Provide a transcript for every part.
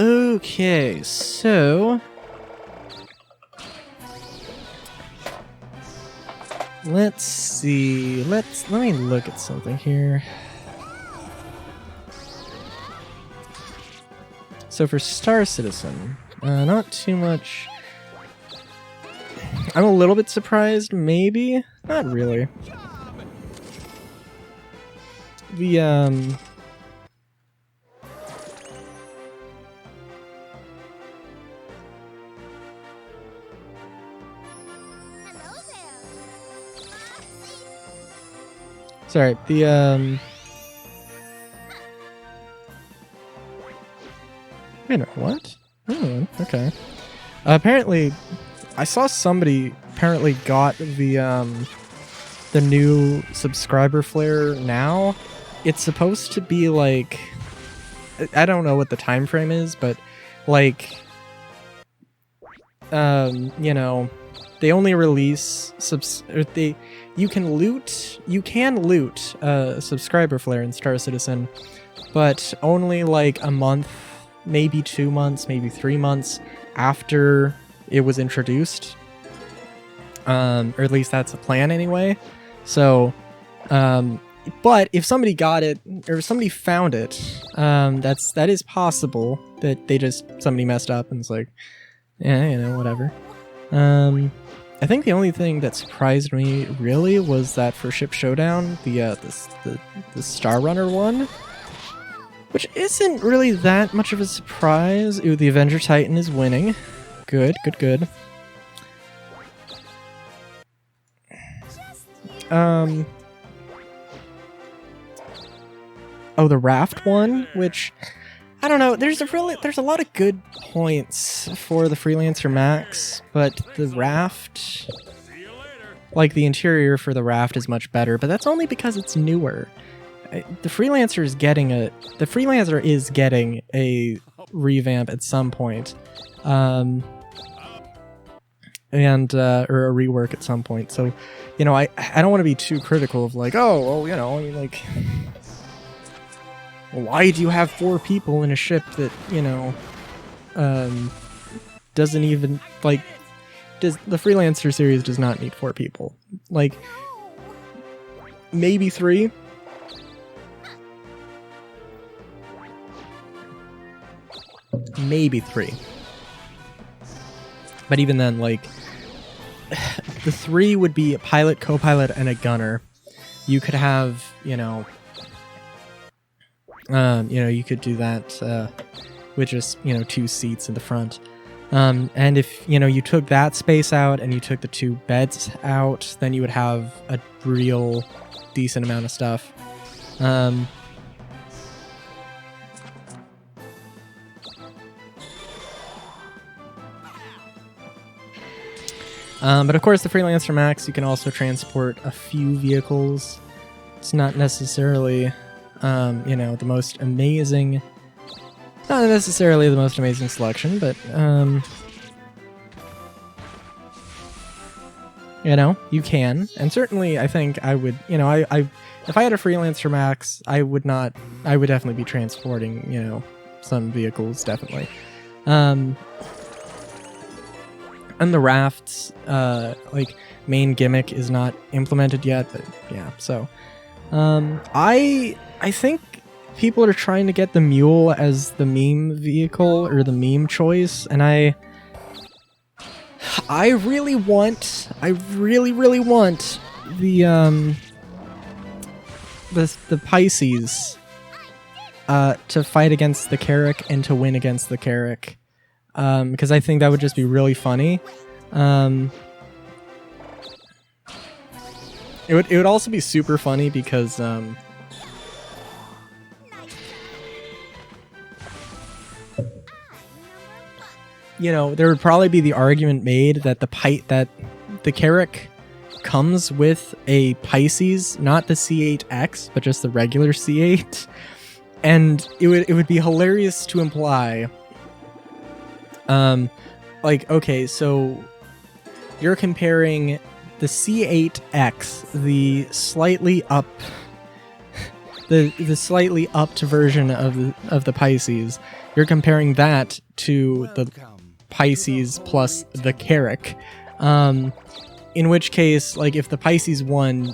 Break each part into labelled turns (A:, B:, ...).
A: Okay, so let's see. Let me look at something here. So for Star Citizen, not too much. I'm a little bit surprised, maybe. Not really. The Sorry, the wait a minute, what? Oh, okay. Apparently, I saw somebody apparently got the new subscriber flare now. It's supposed to be like, I don't know what the time frame is, but like, you know, they only release you can loot subscriber flare in Star Citizen, but only like a month, maybe 2 months, maybe 3 months after it was introduced. Or at least that's the plan anyway. So, but if somebody got it, or somebody found it, that is possible that somebody messed up and it's like, yeah, you know, whatever. I think the only thing that surprised me really was that for Ship Showdown, the Star Runner one, which isn't really that much of a surprise. Ooh, the Avenger Titan is winning. Good, good, good. Oh, the Raft one, which I don't know. There's a lot of good points for the Freelancer Max, but the Raft, like the interior for the Raft is much better, but that's only because it's newer. The Freelancer is getting a revamp at some point, or a rework at some point. So, you know, I don't want to be too critical of like, oh, well, you know, I mean, like, why do you have 4 people in a ship that, you know, doesn't even, like, the Freelancer series does not need 4 people. Like, maybe 3. Maybe 3. But even then, like, the 3 would be a pilot, co-pilot, and a gunner. You could have, you know, you could do that with just, you know, 2 seats in the front. And if, you know, you took that space out and you took the 2 beds out, then you would have a real decent amount of stuff. But of course, the Freelancer Max, you can also transport a few vehicles. It's not necessarily, you know, the most amazing... Not necessarily the most amazing selection, but, you know, you can. And certainly, I think I would, you know, if I had a Freelancer Max, I would definitely be transporting, you know, some vehicles, definitely. And the Raft's, like, main gimmick is not implemented yet, but yeah, so. I think people are trying to get the mule as the meme vehicle, or the meme choice, and I really want the Pisces to fight against the Carrack and to win against the Carrack. Because I think that would just be really funny. It would also be super funny because you know, there would probably be the argument made that the Carrack comes with a Pisces, not the C8X, but just the regular C8, and it would be hilarious to imply. Like, okay, so you're comparing the C8X, the slightly up, the slightly upped version of the Pisces. You're comparing that to the Pisces plus the Carrack. In which case, like, if the Pisces won,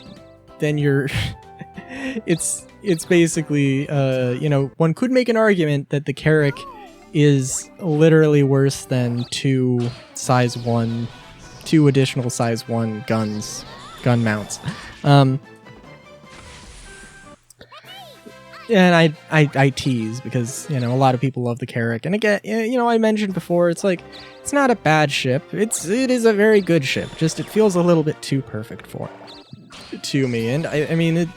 A: then you're it's basically one could make an argument that the Carrack is literally worse than two additional size 1 gun mounts. And I tease because, a lot of people love the Carrack. And again, I mentioned before, it's like, it's not a bad ship. It is a very good ship. Just it feels a little bit too perfect to me. And I mean,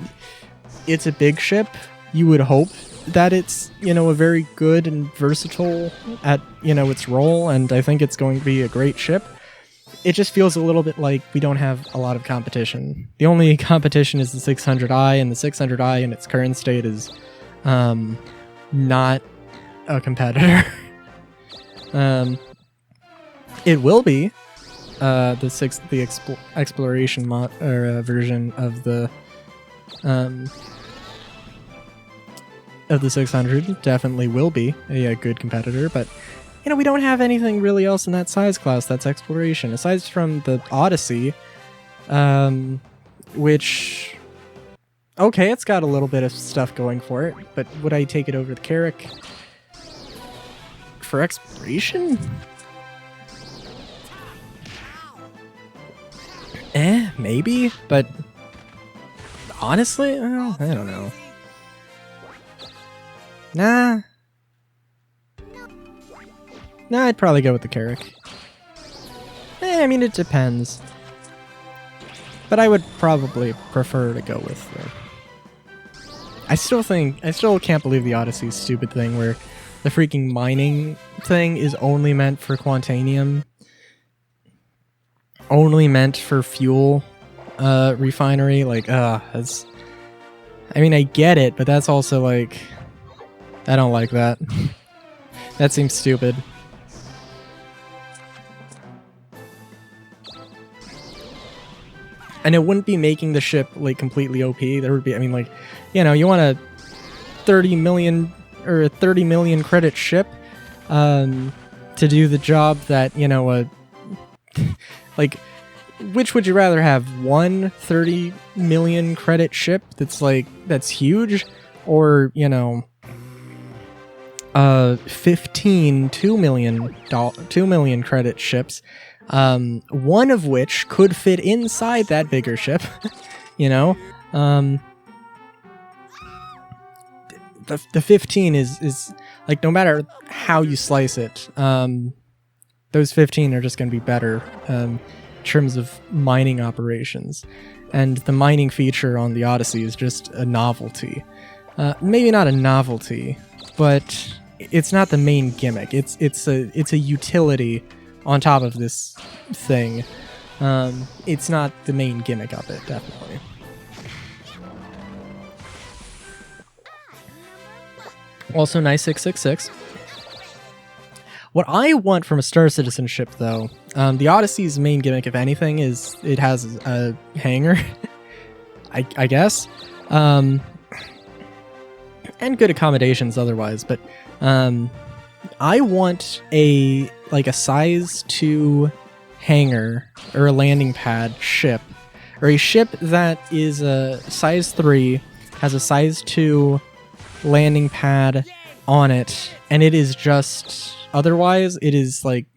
A: it's a big ship. You would hope that it's, a very good and versatile at, its role. And I think it's going to be a great ship. It just feels a little bit like we don't have a lot of competition. The only competition is the 600i, and the 600i in its current state is not a competitor. It will be the exploration version of the 600 definitely will be a good competitor, but we don't have anything really else in that size class that's exploration, aside from the Odyssey, which, okay, it's got a little bit of stuff going for it, but would I take it over the Carrack for exploration? Maybe, but honestly, I don't know. Nah, I'd probably go with the Carrack. I mean, it depends. But I would probably prefer to go with the... I still can't believe the Odyssey's stupid thing where the freaking mining thing is only meant for Quantanium. Only meant for fuel refinery. Like, that's... I mean, I get it, but that's also like... I don't like that. That seems stupid. And it wouldn't be making the ship, like, completely OP. There would be, I mean, like, you want a 30 million credit ship to do the job that, like, which would you rather have? One 30 million credit ship that's huge? Or, 15 2 million credit ships, one of which could fit inside that bigger ship. The 15 is like, no matter how you slice it, those 15 are just going to be better in terms of mining operations, and the mining feature on the Odyssey is just a novelty. Maybe not a novelty, but it's not the main gimmick. It's a utility on top of this thing. It's not the main gimmick of it, definitely. Also, nice 666. What I want from a Star Citizen ship, though, the Odyssey's main gimmick, if anything, is it has a hangar. I guess. And good accommodations otherwise, but I want a size 2 hangar or a landing pad ship, or a ship that is a size 3, has a size 2 landing pad on it, and it is just, otherwise it is like,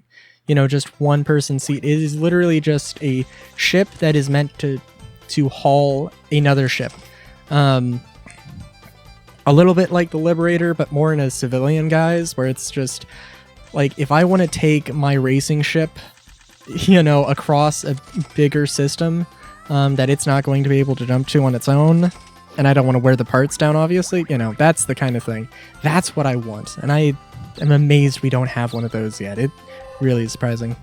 A: just one person seat. It is literally just a ship that is meant to haul another ship. A little bit like the Liberator, but more in a civilian guise, where it's just like, if I want to take my racing ship, across a bigger system that it's not going to be able to jump to on its own, and I don't want to wear the parts down, obviously, that's the kind of thing. That's what I want, and I am amazed we don't have one of those yet. It really is surprising.